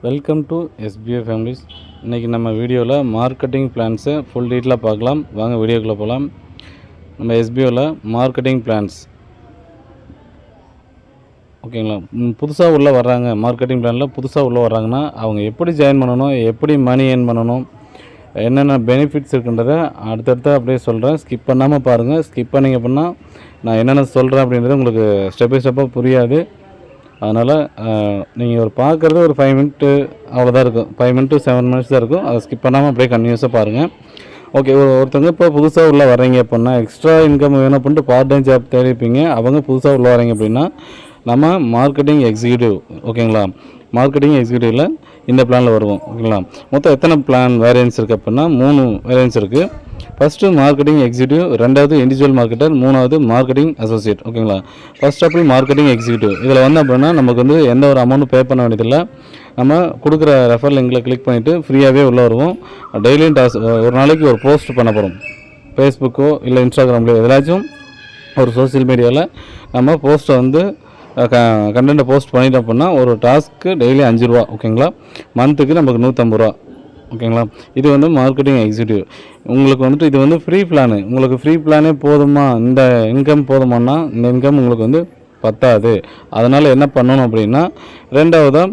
Welcome to SBA families. இன்றைக்கி நம்ம வீடியோவில் மார்க்கெட்டிங் பிளான்ஸை ஃபுல் டீட்டெயிலாக பார்க்கலாம். வாங்க வீடியோக்குள்ளே போகலாம். நம்ம SBAவில் மார்க்கெட்டிங் பிளான்ஸ் ஓகேங்களா, புதுசாக உள்ளே வர்றாங்க. மார்க்கெட்டிங் பிளானில் புதுசாக உள்ளே வர்றாங்கன்னா அவங்க எப்படி ஜாயின் பண்ணணும், எப்படி மணி ஏர்ன் பண்ணணும், என்னென்ன பெனிஃபிட்ஸ் இருக்குன்றதை அடுத்தடுத்து அப்படியே சொல்கிறேன். ஸ்கிப் பண்ணாமல் பாருங்கள். ஸ்கிப் பண்ணிங்க அப்படின்னா நான் என்னென்ன சொல்கிறேன் அப்படின்றது உங்களுக்கு ஸ்டெப் பை ஸ்டெப்பாக புரியாது. அதனால் நீங்கள் ஒரு பார்க்குறது ஒரு 5 மினிட்டு அவ்வளோதான் இருக்கும். 5 மினிட் to 7 மினிட்ஸ் தான் இருக்கும். அதை ஸ்கிப் பண்ணாமல் அப்படியே கன்டினியூஸாக பாருங்கள். ஓகே, ஒருத்தவங்க இப்போ புதுசாக உள்ளே வர்றீங்க அப்படின்னா, எக்ஸ்ட்ரா இன்கம் வேணும் அப்படின்ட்டு பார்ட் டைம் ஜாப் தேடிப்பீங்க. அவங்க புதுசாக உள்ளே வர்றீங்க அப்படின்னா நம்ம மார்க்கெட்டிங் எக்ஸிக்யூட்டிவ், ஓகேங்களா, மார்க்கெட்டிங் எக்ஸிக்யூட்டிவில் இந்த பிளானில் வருவோம். ஓகேங்களா, மொத்தம் எத்தனை பிளான் வேரியன்ஸ் இருக்குது அப்படின்னா 3 வேரியன்ஸ் இருக்குது. ஃபஸ்ட்டு மார்க்கெட்டிங் எக்ஸிக்யூட்டிவ், ரெண்டாவது இண்டிவிஜுவல் மார்க்கெட்டர், மூணாவது மார்க்கெட்டிங் அசோசியேட். ஓகேங்களா, first of all marketing executive. இதில் வந்து அப்படின்னா நமக்கு வந்து எந்த ஒரு அமௌண்ட்டும் பே பண்ண வேண்டியதில்லை. நம்ம கொடுக்குற ரெஃபர் லிங்கில் கிளிக் பண்ணிவிட்டு ஃப்ரீயாகவே உள்ளே வருவோம். டெய்லியும் ஒரு நாளைக்கு ஒரு போஸ்ட் பண்ண போகிறோம். ஃபேஸ்புக்கோ இல்லை இன்ஸ்டாகிராம்லையோ எதாச்சும் ஒரு சோசியல் மீடியாவில் நம்ம போஸ்ட்டை வந்து கண்டென்ட்டை போஸ்ட் பண்ணிட்டோம் அப்படின்னா ஒரு டாஸ்க்கு டெய்லி 5 ரூபா. ஓகேங்களா, மந்த்துக்கு நமக்கு 150 ரூபா. ஓகேங்களா, இது வந்து மார்க்கெட்டிங் எக்ஸிக்யூட்டிவ். உங்களுக்கு வந்துட்டு இது வந்து ஃப்ரீ பிளானு. உங்களுக்கு ஃப்ரீ பிளானே போதுமா, இந்த இன்கம் போதுமானா இந்த இன்கம் உங்களுக்கு வந்து பத்தாது. அதனால் என்ன பண்ணணும் அப்படின்னா, ரெண்டாவதாக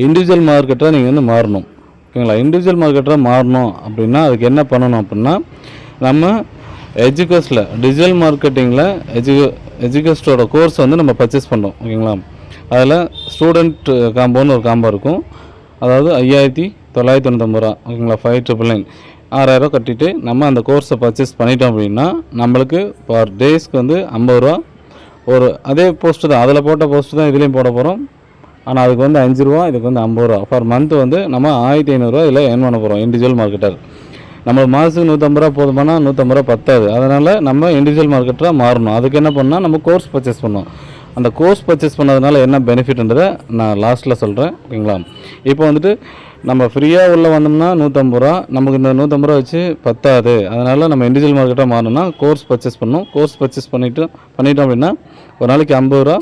இண்டிவிஜுவல் மார்க்கெட்டாக நீங்கள் வந்து மாறணும். ஓகேங்களா, இண்டிவிஜுவல் மார்க்கெட்டாக மாறணும் அப்படின்னா அதுக்கு என்ன பண்ணணும் அப்படின்னா, நம்ம எஜுகேஸ்டில் டிஜிட்டல் மார்க்கெட்டிங்கில் எஜுகேஸ்டோட கோர்ஸ் வந்து நம்ம பர்ச்சேஸ் பண்ணோம். ஓகேங்களா, அதில் ஸ்டூடெண்ட் காம்போன்னு ஒரு காம்போ இருக்கும். அதாவது 5990 ரூபா. ஓகேங்களா, 5999, 6000 கட்டிட்டு நம்ம அந்த கோர்ஸை பர்ச்சேஸ் பண்ணிட்டோம் அப்படின்னா நம்மளுக்கு பர் டேஸ்க்கு வந்து 50 ரூபா. ஒரு அதே போஸ்ட்டு தான், அதில் போட்ட போஸ்ட்டு தான் இதுலேயும் போட போகிறோம். ஆனால் அதுக்கு வந்து 5 ரூபா, இதுக்கு வந்து 50 ரூபா. பர் மந்த் வந்து நம்ம 1500 ரூபா இதில் ஏர்ன் பண்ண போகிறோம். இண்டிவிஜுவல் மார்க்கெட்டர் நம்ம மாதத்துக்கு 150 ரூபா போதுமானா 150 ரூபா பத்தாது. அதனால் நம்ம இண்டிவிஜுவல் மார்க்கெட்டராக மாறணும். அதுக்கு என்ன பண்ணால் நம்ம கோர்ஸ் பர்ச்சேஸ் பண்ணோம். அந்த கோர்ஸ் பர்ச்சேஸ் பண்ணதுனால என்ன பெனிஃபிட்ன்றதை நான் லாஸ்ட்டில் சொல்கிறேன். ஓகேங்களா, இப்போ வந்துட்டு நம்ம ஃப்ரீயாக உள்ளே வந்தோம்னா 150 ரூபா, நமக்கு இந்த 150 ரூபா வச்சு பத்தாது. அதனால் நம்ம இண்டிவிஜுவல் மார்க்கெட்டாக மாறணும்னா கோர்ஸ் பர்ச்சேஸ் பண்ணணும். கோர்ஸ் பர்ச்சேஸ் பண்ணிட்டோம் அப்படின்னா ஒரு நாளைக்கு 50 ரூபா,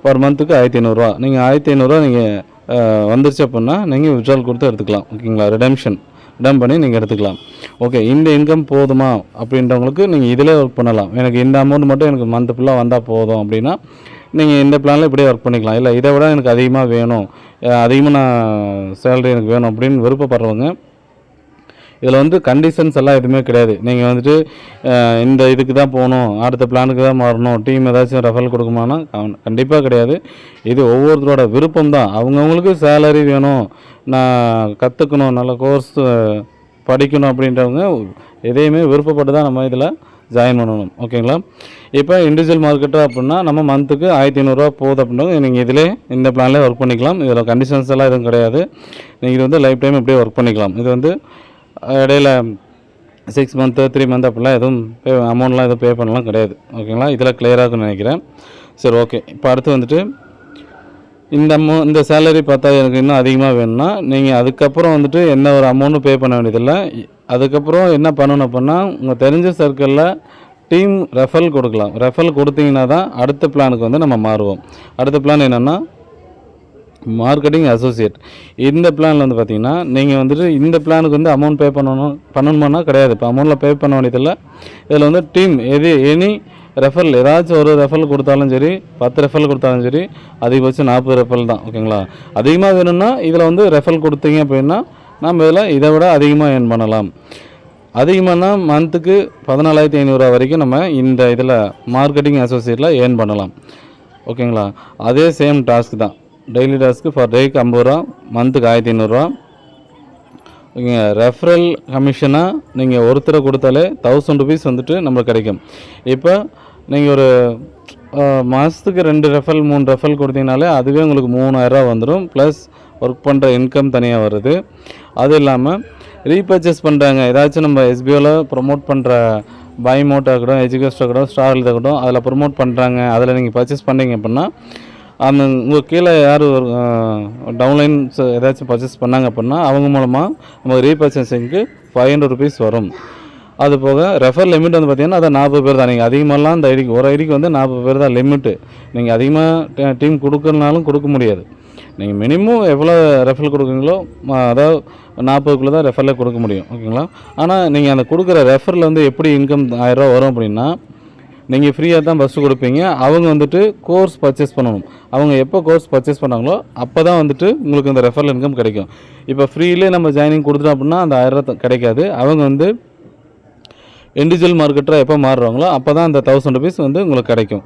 பர் மந்த்துக்கு 1500 ரூபா. நீங்கள் 1500 ரூபா நீங்கள் வந்துருச்சு அப்படின்னா நீங்கள் விட்ரால் கொடுத்து எடுத்துக்கலாம். ஓகேங்களா, ரிடம் பண்ணி நீங்கள் எடுத்துக்கலாம். ஓகே, இந்த இன்கம் போதுமா அப்படின்றவங்களுக்கு நீங்கள் இதிலே ஒர்க் பண்ணலாம். எனக்கு இந்த அமௌண்ட் மட்டும் எனக்கு மந்த் ஃபுல்லாக வந்தால் போதும் அப்படின்னா நீங்கள் இந்த பிளானில் இப்படியே ஒர்க் பண்ணிக்கலாம். இல்லை இதை விட எனக்கு அதிகமாக வேணும், அதிகமாக நான் சேலரி எனக்கு வேணும் அப்படின்னு விருப்பப்படுறவங்க, இதில் வந்து கண்டிஷன்ஸ் எல்லாம் எதுவுமே கிடையாது. நீங்கள் வந்துட்டு இந்த இதுக்கு தான் போகணும், அடுத்த பிளானுக்கு தான் மாறணும், டீம் ஏதாச்சும் ரெஃபரல் கொடுக்குமானா கண்டிப்பாக கிடையாது. இது ஒவ்வொருத்தரோட விருப்பம் தான். அவங்கவுங்களுக்கு சேலரி வேணும், நான் கற்றுக்கணும், நல்ல கோர்ஸ் படிக்கணும் அப்படின்றவங்க எதையுமே விருப்பப்பட்டு தான் நம்ம இதில் ஜாயின் பண்ணணும். ஓகேங்களா, இப்போ இண்டிவிஜுவல் மார்க்கெட்டாக அப்படின்னா நம்ம மந்த்துக்கு 1500 ரூபா போகுது அப்படின்னா நீங்கள் இதிலே இந்த பிளான்லேயே ஒர்க் பண்ணிக்கலாம். இதில் கண்டிஷன்ஸ் எல்லாம் எதுவும் கிடையாது. நீங்கள் இது வந்து லைஃப் டைம் இப்படியே ஒர்க் பண்ணிக்கலாம். இது வந்து இடையில 6 மந்த்து 3 மந்த் அப்படிலாம் எதுவும் அமௌண்ட்லாம் எதுவும் பே பண்ணலாம் கிடையாது. ஓகேங்களா, இதில் கிளியராக இருக்குன்னு நினைக்கிறேன். சரி, ஓகே. இப்போ அடுத்து வந்துட்டு இந்த சேலரி பார்த்தா எனக்கு இன்னும் அதிகமாக வேணும்னா நீங்கள் அதுக்கப்புறம் வந்துட்டு எந்த ஒரு அமௌண்ட்டும் பே பண்ண வேண்டியதில்லை. அதுக்கப்புறம் என்ன பண்ணணும் அப்படின்னா உங்கள் தெரிஞ்ச சர்க்கிளில் டீம் ரெஃபரல் கொடுக்கலாம். ரெஃபரல் கொடுத்தீங்கன்னா தான் அடுத்த பிளானுக்கு வந்து நம்ம மாறுவோம். அடுத்த பிளான் என்னென்னா மார்க்கெட்டிங் அசோசியேட். இந்த பிளானில் வந்து பார்த்திங்கன்னா நீங்கள் வந்துட்டு இந்த பிளானுக்கு வந்து அமௌண்ட் பே பண்ணணுமானா கிடையாது. இப்போ அமௌண்ட்டில் பே பண்ண வேண்டியதில்லை. இதில் வந்து டீம் எனி ரெஃபரல், ஏதாச்சும் ஒரு ரெஃபரல் கொடுத்தாலும் சரி, 10 ரெஃபரல் கொடுத்தாலும் சரி, அதிகபட்சம் 40 ரெஃபரல் தான். ஓகேங்களா, அதிகமாக வேணும்னா இதில் வந்து ரெஃபரல் கொடுத்தீங்க அப்படின்னா நம்ம இதை விட அதிகமாக ஏர்ன் பண்ணலாம். அதிகமானா மந்த்துக்கு 14500 ரூபா வரைக்கும் நம்ம இந்த இதில் மார்க்கெட்டிங் அசோசியேட்டில் ஏர்ன் பண்ணலாம். ஓகேங்களா, அதே சேம் டாஸ்க் தான். டெய்லி டாஸ்க்கு ஃபார் டேக்கு 50 ரூபா, மந்த்துக்கு 1500 ரூபா. ஓகேங்க, ரெஃபரல் கமிஷனாக நீங்கள் ஒருத்தரை கொடுத்தாலே 1000 ருபீஸ் வந்துட்டு நம்மளுக்கு கிடைக்கும். இப்போ நீங்கள் ஒரு மாதத்துக்கு 2 ரெஃபரல் 3 ரெஃபரல் கொடுத்தீங்கனாலே அதுவே உங்களுக்கு 3000 ரூபா வந்துடும். ப்ளஸ் ஒர்க் பண்ணுற இன்கம் தனியாக வருது. அது இல்லாமல் ரீபர்ச்சேஸ் பண்ணுறாங்க, ஏதாச்சும் நம்ம SBAவில் ப்ரொமோட் பண்ணுற பை மோட்டாக இருக்கட்டும், எஜுகேஸ்டாக இருக்கட்டும், ஸ்டாரில் இருக்கட்டும், அதில் ப்ரொமோட் பண்ணுறாங்க, அதில் நீங்கள் பர்ச்சேஸ் பண்ணுறீங்க அப்படின்னா அந்த உங்கள் கீழே யார் டவுன்லைன்ஸ் ஏதாச்சும் பர்ச்சேஸ் பண்ணாங்க அப்படின்னா அவங்க மூலமாக நமக்கு ரீபர்ச்சேசிங்க்கு 500 ருபீஸ் வரும். அது போக ரெஃபர் லிமிட் வந்து பார்த்திங்கன்னா அதை 40 பேர் தான். நீங்கள் அதிகமாகலாம் அந்த ஐடிக்கு ஒரு ஐடிக்கு வந்து 40 பேர் தான் லிமிட்டு. நீங்கள் அதிகமாக டீம் கொடுக்கறனாலும் கொடுக்க முடியாது. நீங்கள் மினிமம் எவ்வளோ ரெஃபரல் கொடுக்குறீங்களோ அதாவது 40க்குள்ளே தான் ரெஃபரில் கொடுக்க முடியும். ஓகேங்களா? ஆனால் நீங்கள் அந்த கொடுக்குற ரெஃபரில் வந்து எப்படி இன்கம் 1000 ரூபா வரும் அப்படின்னா, நீங்கள் ஃப்ரீயாக தான் ஃபஸ்ட்டு கொடுப்பீங்க. அவங்க வந்துட்டு கோர்ஸ் பர்ச்சேஸ் பண்ணணும். அவங்க எப்போ கோர்ஸ் பர்ச்சேஸ் பண்ணாங்களோ அப்போ தான் வந்துட்டு உங்களுக்கு இந்த ரெஃபரல் இன்கம் கிடைக்கும். இப்போ ஃப்ரீலே நம்ம ஜாயினிங் கொடுத்துட்டோம் அப்படின்னா அந்த 1000 ரூபா கிடைக்காது. அவங்க வந்து இண்டிவிஜுவல் மார்க்கெட்டராக எப்போ மாறுறாங்களோ அப்போ தான் அந்த 1000 ருபீஸ் வந்து உங்களுக்கு கிடைக்கும்.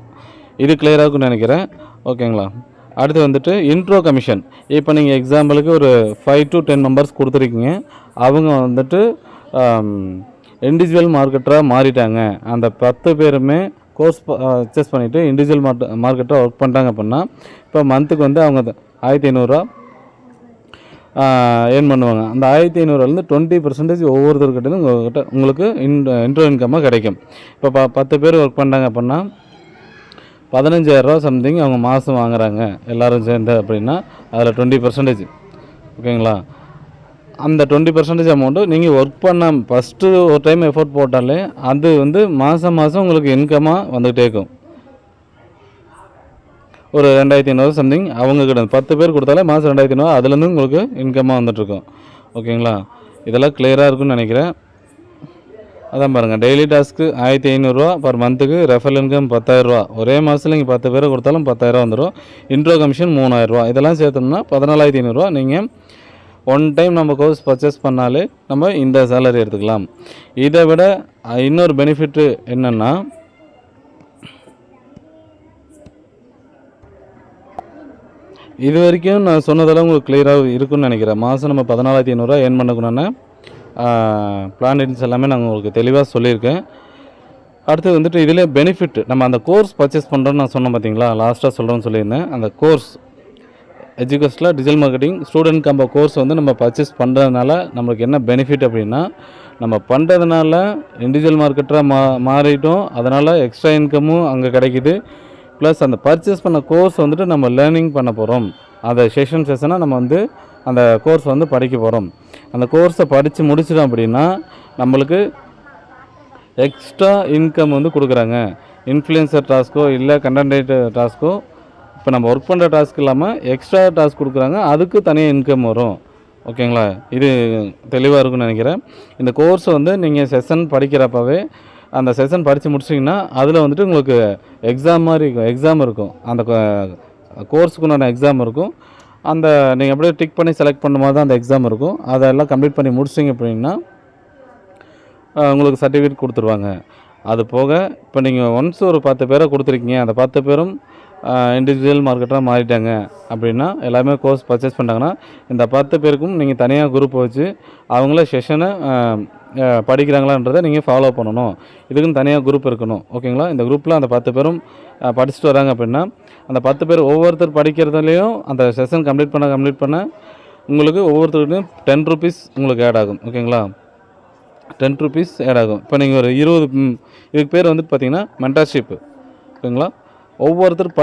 இது கிளியராக இருக்குன்னு நினைக்கிறேன். ஓகேங்களா? அடுத்து வந்துட்டு இன்ட்ரோ கமிஷன். இப்போ நீங்கள் எக்ஸாம்பிளுக்கு ஒரு 5 to 10 மெம்பர்ஸ் கொடுத்துருக்கீங்க. அவங்க வந்துட்டு இண்டிவிஜுவல் மார்க்கெட்டராக மாறிட்டாங்க. அந்த 10 பேருமே கோர்ஸ் பர்ச்சேஸ் பண்ணிவிட்டு இண்டிவிஜுவல் மார்க்கெட்டராக ஒர்க் பண்ணுறாங்க அப்படின்னா இப்போ மந்த்துக்கு வந்து அவங்க 1500 ஏர்ன் பண்ணுவாங்க. அந்த 1500லேருந்து 20% ஒவ்வொருத்தர்கிட்ட உங்களுக்கு இன்ட்ரோ இன்கம்மாக கிடைக்கும். இப்போ 10 பேர் ஒர்க் பண்ணுறாங்க அப்படின்னா 15,000 ரூபா சம்திங் அவங்க மாதம் வாங்குறாங்க எல்லோரும் சேர்ந்து அப்படின்னா அதில் 20%. ஓகேங்களா? அந்த 20% அமௌண்ட்டு நீங்கள் ஒர்க் பண்ண ஃபஸ்ட்டு ஒரு டைம் எஃபோர்ட் போட்டாலே அது வந்து மாதம் உங்களுக்கு இன்கமாக வந்துகிட்டே இருக்கும். ஒரு 2500 சம்திங் அவங்கக்கிட்ட 10 பேர் கொடுத்தாலே மாதம் 2500 அதுலேருந்து உங்களுக்கு இன்கமாக வந்துட்டுருக்கும். ஓகேங்களா? இதெல்லாம் கிளியராக இருக்குன்னு நினைக்கிறேன். அதான் பாருங்கள், டெய்லி டாஸ்க்கு 1500 பர் மந்த்துக்கு, ரெஃபரல் இன்கம் 10,000. ஒரே மாதத்தில் நீங்கள் 10 பேரை கொடுத்தாலும் 10,000 வந்துடும். Intro commission 3000. இதெல்லாம் சேர்த்தோம்னா 14,500. நீங்கள் ஒன் டைம் நம்ம கோர்ஸ் பர்ச்சேஸ் பண்ணாலே நம்ம இந்த சேலரி எடுத்துக்கலாம். இதை விட இன்னொரு பெனிஃபிட்டு என்னென்னா, இது வரைக்கும் நான் சொன்னதெல்லாம் உங்களுக்கு கிளியராக இருக்குன்னு நினைக்கிறேன். மாதம் நம்ம 14,500 ஏர்ன் பண்ணக்கூடாது பிளான் டீட்டெயில்ஸ் எல்லாமே நான் உங்களுக்கு தெளிவாக சொல்லியிருக்கேன். அடுத்து வந்துட்டு இதில் பெனிஃபிட், நம்ம அந்த கோர்ஸ் பர்ச்சேஸ் பண்ணுறோன்னு நான் சொன்னேன் பார்த்தீங்களா, லாஸ்ட்டாக சொல்கிறேன்னு சொல்லியிருந்தேன். அந்த கோர்ஸ் எஜுகேஷனில் digital marketing student combo course வந்து நம்ம பர்ச்சேஸ் பண்ணுறதுனால நம்மளுக்கு என்ன பெனிஃபிட் அப்படின்னா, நம்ம பண்ணுறதுனால இண்டிவிஜுவல் மார்க்கெட்டராக மாறிட்டோம். அதனால் எக்ஸ்ட்ரா இன்கமும் அங்கே கிடைக்கிது. ப்ளஸ் அந்த பர்ச்சேஸ் பண்ண கோர்ஸ் வந்துட்டு நம்ம லேர்னிங் பண்ண போகிறோம். அந்த செஷனாக நம்ம வந்து அந்த கோர்ஸ் வந்து படிக்க போகிறோம். அந்த கோர்ஸை படித்து முடிச்சிட்டோம் அப்படின்னா நம்மளுக்கு எக்ஸ்ட்ரா இன்கம் வந்து கொடுக்குறாங்க. இன்ஃப்ளூயன்சர் டாஸ்க்கோ இல்லை கண்டென்ட் ரைட்டர் டாஸ்க்கோ, இப்போ நம்ம ஒர்க் பண்ணுற டாஸ்க் இல்லாமல் எக்ஸ்ட்ரா டாஸ்க் கொடுக்குறாங்க. அதுக்கு தனியாக இன்கம் வரும். ஓகேங்களா? இது தெளிவாக இருக்குன்னு நினைக்கிறேன். இந்த கோர்ஸை வந்து நீங்கள் செஷன் படிக்கிறப்பவே அந்த செஷன் படித்து முடிச்சிங்கன்னா அதில் வந்துட்டு உங்களுக்கு எக்ஸாம் இருக்கும். அந்த கோர்ஸுக்கு உண்டான எக்ஸாம் இருக்கும். அந்த நீங்கள் அப்படியே டிக் பண்ணி செலக்ட் பண்ணும்போது தான் அந்த எக்ஸாம் இருக்கும். அதெல்லாம் கம்ப்ளீட் பண்ணி முடிச்சிங்க அப்படின்னா உங்களுக்கு சர்டிஃபிகேட் கொடுத்துருவாங்க. அது போக இப்போ நீங்கள் ஒன்ஸ் ஒரு 10 பேரை கொடுத்துருக்கீங்க, அந்த 10 பேரும் இண்டிவிஜுவல் மார்க்கெட்டாக மாறிட்டாங்க அப்படின்னா, எல்லாமே கோர்ஸ் பர்ச்சேஸ் பண்ணிட்டாங்கன்னா, இந்த 10 பேருக்கும் நீங்கள் தனியாக குரூப் வச்சு அவங்கள செஷனை படிக்கிறாங்களான்றதை நீங்கள் ஃபாலோ பண்ணணும். இதுக்குன்னு தனியாக குரூப் இருக்கணும். ஓகேங்களா? இந்த குரூப்பில் அந்த 10 பேரும் படிச்சுட்டு வராங்க அப்படின்னா, அந்த 10 பேர் ஒவ்வொருத்தர் படிக்கிறதுலேயும் அந்த செஷன் கம்ப்ளீட் பண்ண உங்களுக்கு ஒவ்வொருத்தருக்கும் 10 ருபீஸ் உங்களுக்கு ஆட் ஆகும். ஓகேங்களா? 10 ருபீஸ் ஆட் ஆகும். இப்போ நீங்கள் ஒரு 20 இதுக்கு பேர் வந்துட்டு பார்த்தீங்கன்னா மென்டர்ஷிப்பு. ஓகேங்களா? ஒவ்வொருத்தர்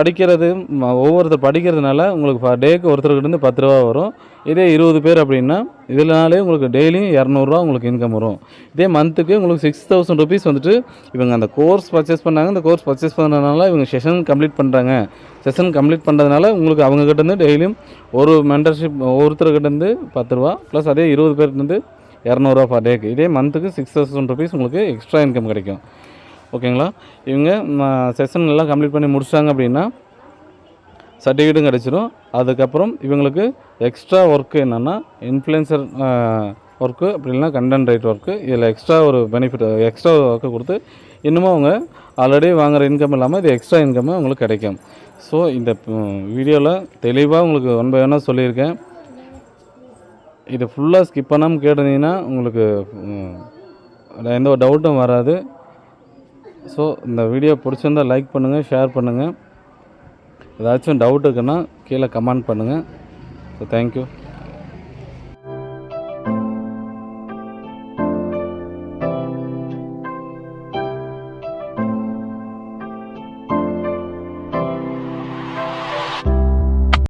படிக்கிறதுனால உங்களுக்கு டேக்கு ஒருத்தர்கிட்ட 10 ரூபா வரும். இதே 20 பேர் அப்படின்னா இதனாலே உங்களுக்கு டெய்லியும் 200 உங்களுக்கு இன்கம் வரும். இதே மந்த்துக்கு உங்களுக்கு 6,000 ருபீஸ் வந்துட்டு இவங்க அந்த கோர்ஸ் பர்ச்சேஸ் பண்ணாங்க. இந்த கோர்ஸ் பர்ச்சேஸ் பண்ணுறதுனால இவங்க செஷன் கம்ப்ளீட் பண்ணுறாங்க. செஷன் கம்ப்ளீட் பண்ணுறதுனால உங்களுக்கு அவங்ககிட்டேருந்து டெய்லியும் ஒரு மென்டர்ஷிப் ஒருத்தர்கிட்டேருந்து 10 ரூபா ப்ளஸ் அதே 20 பேர்லேருந்து 200 பர் டேக்கு. இதே மந்த்துக்கு 6,000 ருபீஸ் உங்களுக்கு எக்ஸ்ட்ரா இன்கம் கிடைக்கும். ஓகேங்களா? இவங்க செஷன் எல்லாம் கம்ப்ளீட் பண்ணி முடிச்சாங்க அப்படின்னா சர்டிஃபிகேட்டும் கிடச்சிரும். அதுக்கப்புறம் இவங்களுக்கு எக்ஸ்ட்ரா ஒர்க்கு என்னென்னா இன்ஃப்ளூயன்சர் ஒர்க்கு, அப்படி இல்லைனா கண்டென்ட் ரைட்டர் ஒர்க்கு. இதில் எக்ஸ்ட்ரா ஒரு பெனிஃபிட், எக்ஸ்ட்ரா ஒர்க்கு கொடுத்து இன்னமும் அவங்க ஆல்ரெடி வாங்குகிற இன்கம் இல்லாமல் இது எக்ஸ்ட்ரா இன்கம்மை உங்களுக்கு கிடைக்கும். ஸோ இந்த வீடியோவில் தெளிவாக உங்களுக்கு 1 by 1 சொல்லியிருக்கேன். இது ஃபுல்லாக ஸ்கிப் பண்ணாமல் கேட்டிருந்தீங்கன்னா உங்களுக்கு எந்த ஒரு டவுட்டும் வராது. ஸோ இந்த வீடியோ பிடிச்சிருந்தால் லைக் பண்ணுங்கள், ஷேர் பண்ணுங்கள். ஏதாச்சும் டவுட் இருக்குன்னா கீழே கமெண்ட் பண்ணுங்கள். So thank you.